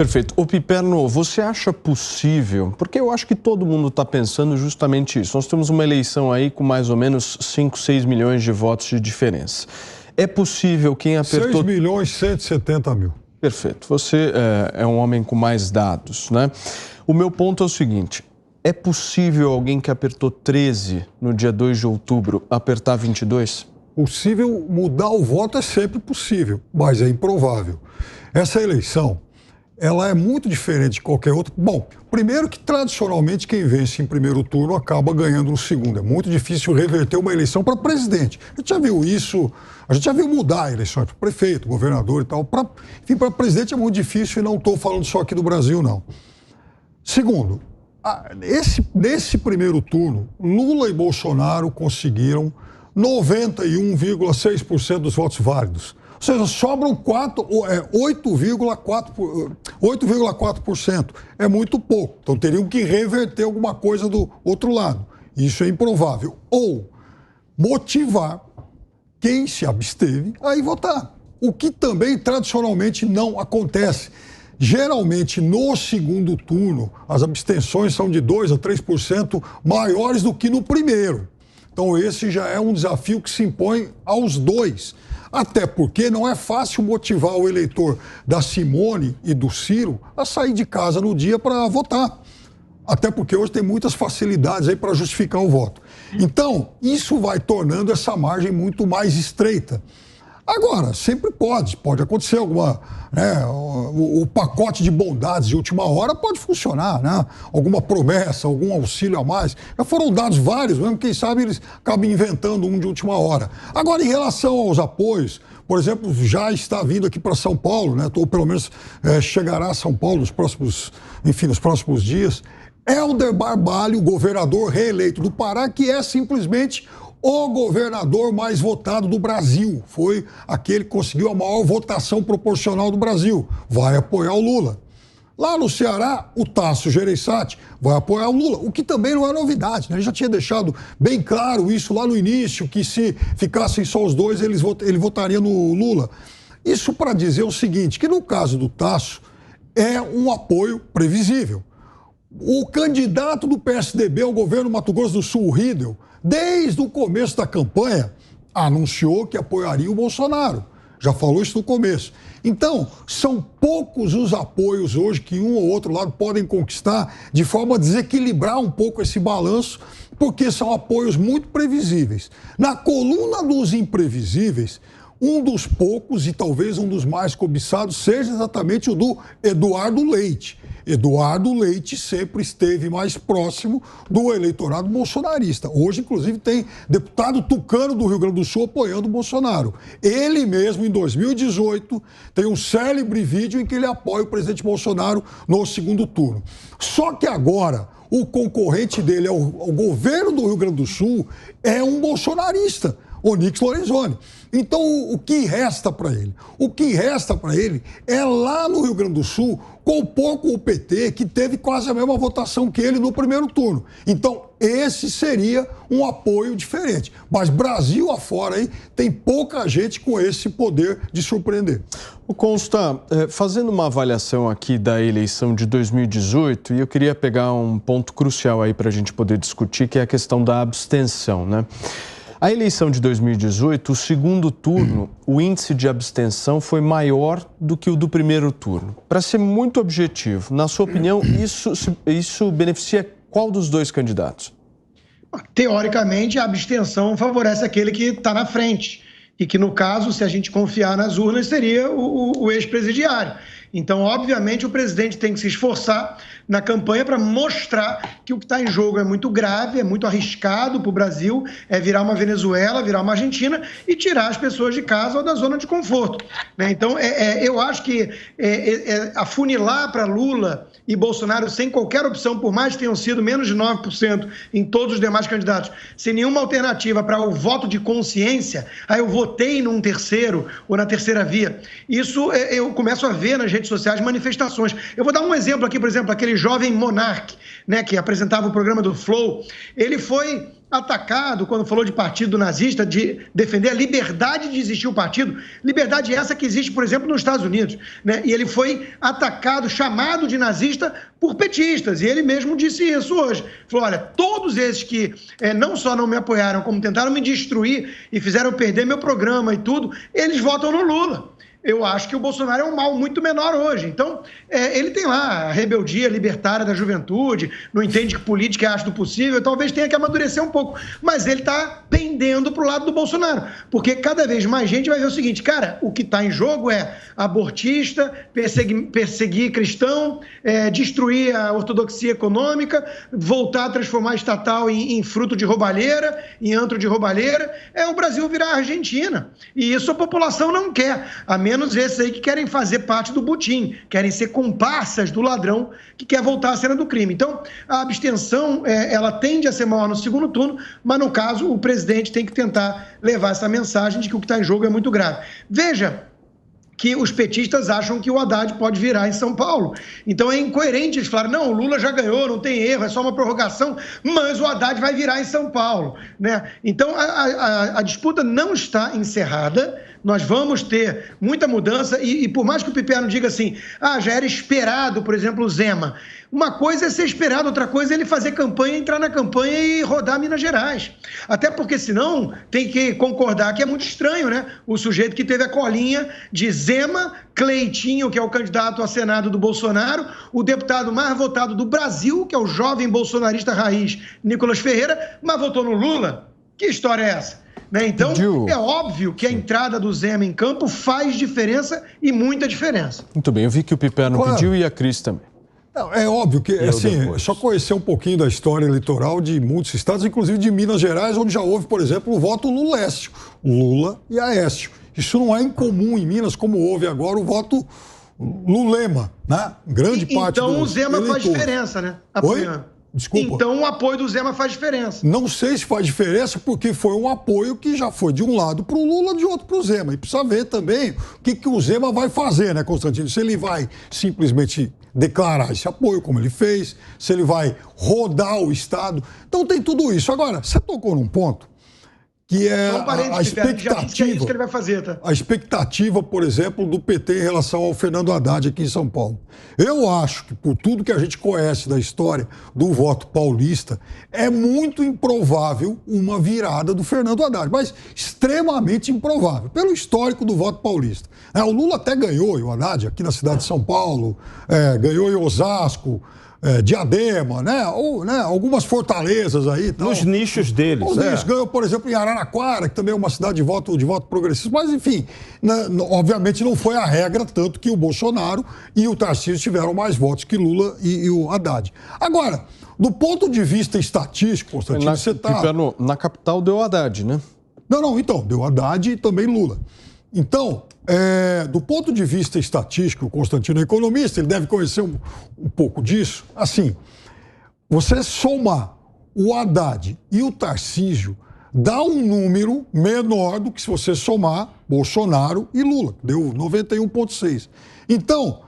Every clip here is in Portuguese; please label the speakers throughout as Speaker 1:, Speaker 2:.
Speaker 1: Perfeito. Ô Piperno, você acha possível, porque eu acho que todo mundo está pensando justamente isso, nós temos uma eleição aí com mais ou menos 5, 6 milhões de votos de diferença. É possível quem apertou...
Speaker 2: 6.170.000.
Speaker 1: Perfeito. Você é um homem com mais dados, né? O meu ponto é o seguinte, é possível alguém que apertou 13 no dia 2 de outubro apertar 22?
Speaker 2: Possível mudar o voto é sempre possível, mas é improvável. Essa eleição, ela é muito diferente de qualquer outra. Bom, primeiro que tradicionalmente quem vence em primeiro turno acaba ganhando no segundo. É muito difícil reverter uma eleição para presidente. A gente já viu isso, a gente já viu mudar eleições para prefeito, governador e tal. Enfim, para presidente é muito difícil e não estou falando só aqui do Brasil, não. Segundo, nesse primeiro turno, Lula e Bolsonaro conseguiram 91,6% dos votos válidos. Ou seja, sobram 8,4%. É muito pouco. Então teriam que reverter alguma coisa do outro lado. Isso é improvável. Ou motivar quem se absteve a ir votar. O que também tradicionalmente não acontece. Geralmente, no segundo turno, as abstenções são de 2% a 3% maiores do que no primeiro. Então esse já é um desafio que se impõe aos dois. Até porque não é fácil motivar o eleitor da Simone e do Ciro a sair de casa no dia para votar. Até porque hoje tem muitas facilidades aí para justificar o voto. Então, isso vai tornando essa margem muito mais estreita. Agora, sempre pode acontecer alguma, né, o pacote de bondades de última hora pode funcionar, né? Alguma promessa, algum auxílio a mais. Já foram dados vários, mesmo quem sabe eles acabam inventando um de última hora. Agora, em relação aos apoios, por exemplo, já está vindo aqui para São Paulo, né? Ou pelo menos chegará a São Paulo nos próximos dias. Helder Barbalho, governador reeleito do Pará, que é simplesmente o governador mais votado do Brasil. Foi aquele que conseguiu a maior votação proporcional do Brasil. Vai apoiar o Lula. Lá no Ceará, o Tasso Gereissati vai apoiar o Lula, o que também não é novidade, né? Ele já tinha deixado bem claro isso lá no início, que se ficassem só os dois, ele votaria no Lula. Isso para dizer o seguinte, que no caso do Tasso, é um apoio previsível. O candidato do PSDB ao governo Mato Grosso do Sul, o Riedel, desde o começo da campanha, anunciou que apoiaria o Bolsonaro. Já falou isso no começo. Então, são poucos os apoios hoje que um ou outro lado podem conquistar de forma a desequilibrar um pouco esse balanço, porque são apoios muito previsíveis. Na coluna dos imprevisíveis, um dos poucos e talvez um dos mais cobiçados seja exatamente o do Eduardo Leite. Eduardo Leite sempre esteve mais próximo do eleitorado bolsonarista. Hoje, inclusive, tem deputado tucano do Rio Grande do Sul apoiando o Bolsonaro. Ele mesmo, em 2018, tem um célebre vídeo em que ele apoia o presidente Bolsonaro no segundo turno. Só que agora, o concorrente dele ao governo do Rio Grande do Sul é um bolsonarista, Onyx Lorenzoni. Então, o que resta para ele? O que resta para ele é lá no Rio Grande do Sul compor com o PT, que teve quase a mesma votação que ele no primeiro turno. Então, esse seria um apoio diferente. Mas Brasil afora aí tem pouca gente com esse poder de surpreender.
Speaker 1: O Consta, fazendo uma avaliação aqui da eleição de 2018, e eu queria pegar um ponto crucial aí para a gente poder discutir, que é a questão da abstenção, né? A eleição de 2018, o segundo turno, o índice de abstenção foi maior do que o do primeiro turno. Para ser muito objetivo, na sua opinião, isso beneficia qual dos dois candidatos?
Speaker 3: Teoricamente, a abstenção favorece aquele que está na frente. E que, no caso, se a gente confiar nas urnas, seria o ex-presidiário. Então, obviamente, o presidente tem que se esforçar na campanha para mostrar que o que está em jogo é muito grave, é muito arriscado para o Brasil, é virar uma Venezuela, virar uma Argentina e tirar as pessoas de casa ou da zona de conforto, né? Então, eu acho que afunilar para Lula e Bolsonaro sem qualquer opção, por mais que tenham sido menos de 9% em todos os demais candidatos, sem nenhuma alternativa para o voto de consciência, aí eu votei num terceiro ou na terceira via. Isso eu começo a ver nas redes redes sociais manifestações. Eu vou dar um exemplo aqui, por exemplo, aquele jovem Monark, né, que apresentava o programa do Flow. Ele foi atacado quando falou de partido nazista, de defender a liberdade de existir o partido, liberdade essa que existe, por exemplo, nos Estados Unidos, né? E ele foi atacado, chamado de nazista por petistas, e ele mesmo disse isso hoje. Falou, olha, todos esses que não só não me apoiaram, como tentaram me destruir e fizeram perder meu programa e tudo, eles votam no Lula. Eu acho que o Bolsonaro é um mal muito menor hoje. Então, ele tem lá a rebeldia libertária da juventude, não entende que política é arte do possível, talvez tenha que amadurecer um pouco. Mas ele está pendendo para o lado do Bolsonaro. Porque cada vez mais gente vai ver o seguinte, cara, o que está em jogo é abortista, perseguir cristão, destruir a ortodoxia econômica, voltar a transformar a estatal em fruto de roubalheira, em antro de roubalheira. É o Brasil virar a Argentina. E isso a população não quer. A menos esses aí que querem fazer parte do butim, querem ser comparsas do ladrão que quer voltar à cena do crime. Então, a abstenção, ela tende a ser maior no segundo turno, mas no caso, o presidente tem que tentar levar essa mensagem de que o que está em jogo é muito grave. Veja que os petistas acham que o Haddad pode virar em São Paulo. Então é incoerente eles falarem, não, o Lula já ganhou, não tem erro, é só uma prorrogação, mas o Haddad vai virar em São Paulo, né? Então a disputa não está encerrada, nós vamos ter muita mudança e por mais que o Piperno diga assim, já era esperado, por exemplo, o Zema. Uma coisa é ser esperado, outra coisa é ele fazer campanha, entrar na campanha e rodar Minas Gerais. Até porque senão tem que concordar que é muito estranho, né? O sujeito que teve a colinha de Zema, Cleitinho, que é o candidato a Senado do Bolsonaro, o deputado mais votado do Brasil, que é o jovem bolsonarista raiz, Nicolas Ferreira, mas votou no Lula. Que história é essa? Né? Então, é óbvio que a entrada do Zema em campo faz diferença e muita diferença.
Speaker 1: Muito bem, eu vi que o Piperno pediu e a Cris também.
Speaker 2: Não, é óbvio que, assim, só conhecer um pouquinho da história eleitoral de muitos estados, inclusive de Minas Gerais, onde já houve, por exemplo, o voto Lula-Écio, Lula e Aécio. Isso não é incomum em Minas, como houve agora o voto Lulema, né? Grande parte
Speaker 3: então
Speaker 2: do
Speaker 3: o Zema faz diferença, né? Apoiando.
Speaker 2: Oi? Desculpa.
Speaker 3: Então o apoio do Zema faz diferença.
Speaker 2: Não sei se faz diferença, porque foi um apoio que já foi de um lado para o Lula, de outro para o Zema. E precisa ver também o que o Zema vai fazer, né, Constantino? Se ele vai simplesmente declarar esse apoio, como ele fez, se ele vai rodar o Estado. Então tem tudo isso. Agora, você tocou num ponto que é a expectativa,
Speaker 3: que ele vai fazer, tá?
Speaker 2: A expectativa, por exemplo, do PT em relação ao Fernando Haddad aqui em São Paulo. Eu acho que, por tudo que a gente conhece da história do voto paulista, é muito improvável uma virada do Fernando Haddad, mas extremamente improvável, pelo histórico do voto paulista. O Lula até ganhou, e o Haddad, aqui na cidade de São Paulo, ganhou em Osasco, Diadema, né? Ou, né? Algumas fortalezas aí. Tal.
Speaker 4: Nos nichos deles.
Speaker 2: Ganhou, por exemplo, em Araraquara, que também é uma cidade de voto progressista. Mas, enfim, obviamente não foi a regra, tanto que o Bolsonaro e o Tarcísio tiveram mais votos que Lula e o Haddad. Agora, do ponto de vista estatístico, Constantino, você está...
Speaker 1: Na capital deu Haddad, né?
Speaker 2: Não, então, deu Haddad e também Lula. Então, do ponto de vista estatístico, o Constantino é economista, ele deve conhecer um pouco disso. Assim, você somar o Haddad e o Tarcísio dá um número menor do que se você somar Bolsonaro e Lula, deu 91,6. Então,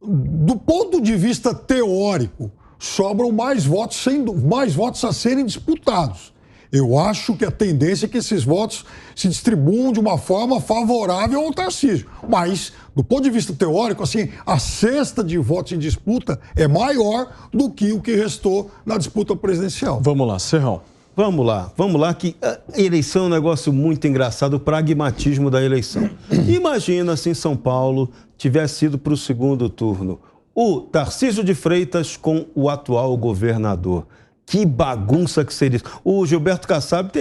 Speaker 2: do ponto de vista teórico, sobram mais votos a serem disputados. Eu acho que a tendência é que esses votos se distribuam de uma forma favorável ao Tarcísio. Mas, do ponto de vista teórico, assim, a cesta de votos em disputa é maior do que o que restou na disputa presidencial.
Speaker 1: Vamos lá, Serrão.
Speaker 4: Vamos lá, que a eleição é um negócio muito engraçado, o pragmatismo da eleição. Imagina se em São Paulo tivesse ido para o segundo turno o Tarcísio de Freitas com o atual governador. Que bagunça que seria isso. O Gilberto Kassab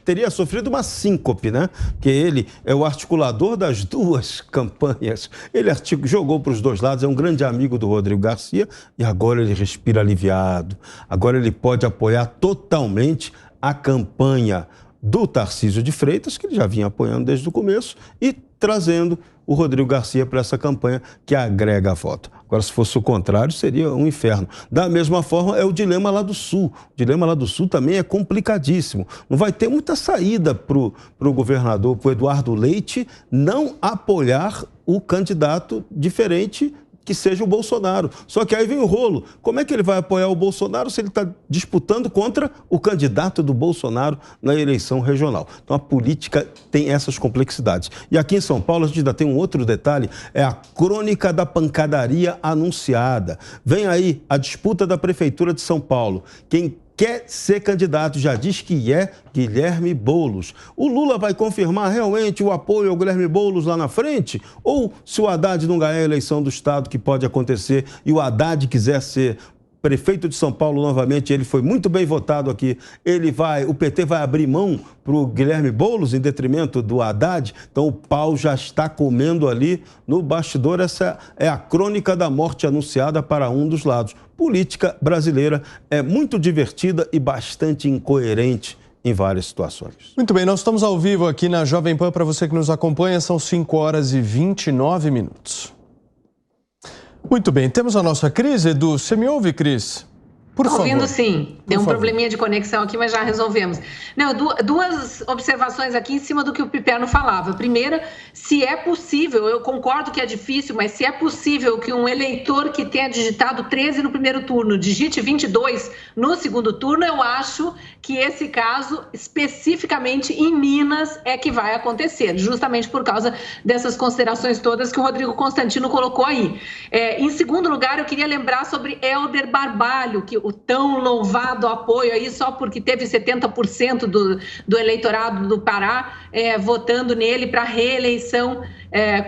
Speaker 4: teria sofrido uma síncope, né? Porque ele é o articulador das duas campanhas. Ele jogou para os dois lados, é um grande amigo do Rodrigo Garcia e agora ele respira aliviado. Agora ele pode apoiar totalmente a campanha do Tarcísio de Freitas, que ele já vinha apoiando desde o começo, e trazendo o Rodrigo Garcia para essa campanha que agrega voto. Agora, se fosse o contrário, seria um inferno. Da mesma forma, é o dilema lá do Sul. O dilema lá do Sul também é complicadíssimo. Não vai ter muita saída para o governador, para o Eduardo Leite, não apoiar o candidato diferente que seja o Bolsonaro. Só que aí vem o rolo. Como é que ele vai apoiar o Bolsonaro se ele está disputando contra o candidato do Bolsonaro na eleição regional? Então a política tem essas complexidades. E aqui em São Paulo a gente ainda tem um outro detalhe, é a crônica da pancadaria anunciada. Vem aí a disputa da Prefeitura de São Paulo. Quem quer ser candidato, já diz que é Guilherme Boulos. O Lula vai confirmar realmente o apoio ao Guilherme Boulos lá na frente? Ou se o Haddad não ganhar a eleição do Estado, que pode acontecer, e o Haddad quiser ser prefeito de São Paulo novamente, ele foi muito bem votado aqui, o PT vai abrir mão para o Guilherme Boulos em detrimento do Haddad? Então o pau já está comendo ali no bastidor. Essa é a crônica da morte anunciada para um dos lados. Política brasileira é muito divertida e bastante incoerente em várias situações.
Speaker 1: Muito bem, nós estamos ao vivo aqui na Jovem Pan. Para você que nos acompanha, são 5h29. Muito bem, temos a nossa Cris. Edu, você me ouve, Cris? Por favor.
Speaker 5: Ouvindo, sim. Tem um probleminha de conexão aqui, mas já resolvemos. Não, duas observações aqui em cima do que o Piperno falava. Primeira, se é possível, eu concordo que é difícil, mas se é possível que um eleitor que tenha digitado 13 no primeiro turno digite 22 no segundo turno, eu acho que esse caso, especificamente em Minas, é que vai acontecer, justamente por causa dessas considerações todas que o Rodrigo Constantino colocou aí. Em segundo lugar, eu queria lembrar sobre Helder Barbalho, que o tão louvado apoio aí só porque teve 70% do eleitorado do Pará votando nele para reeleição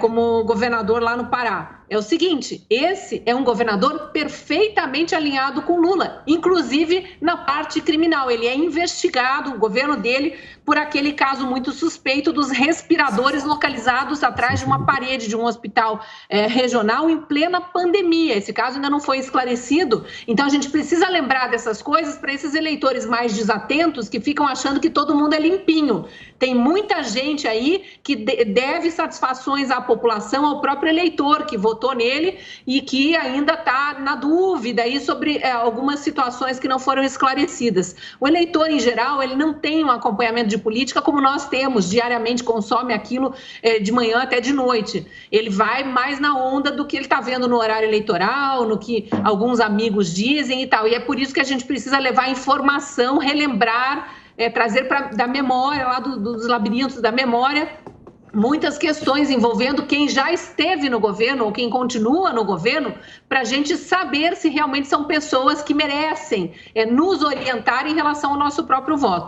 Speaker 5: como governador lá no Pará. É o seguinte, esse é um governador perfeitamente alinhado com Lula, inclusive na parte criminal. Ele é investigado, o governo dele, por aquele caso muito suspeito dos respiradores localizados atrás de uma parede de um hospital regional em plena pandemia. Esse caso ainda não foi esclarecido, então a gente precisa lembrar dessas coisas para esses eleitores mais desatentos que ficam achando que todo mundo é limpinho. Tem muita gente aí que deve satisfações à população, ao próprio eleitor que votou nele e que ainda está na dúvida aí sobre algumas situações que não foram esclarecidas. O eleitor, em geral, ele não tem um acompanhamento de política como nós temos, diariamente consome aquilo de manhã até de noite. Ele vai mais na onda do que ele está vendo no horário eleitoral, no que alguns amigos dizem e tal. E é por isso que a gente precisa levar informação, relembrar, trazer da memória, lá dos labirintos da memória, muitas questões envolvendo quem já esteve no governo ou quem continua no governo, para a gente saber se realmente são pessoas que merecem nos orientar em relação ao nosso próprio voto.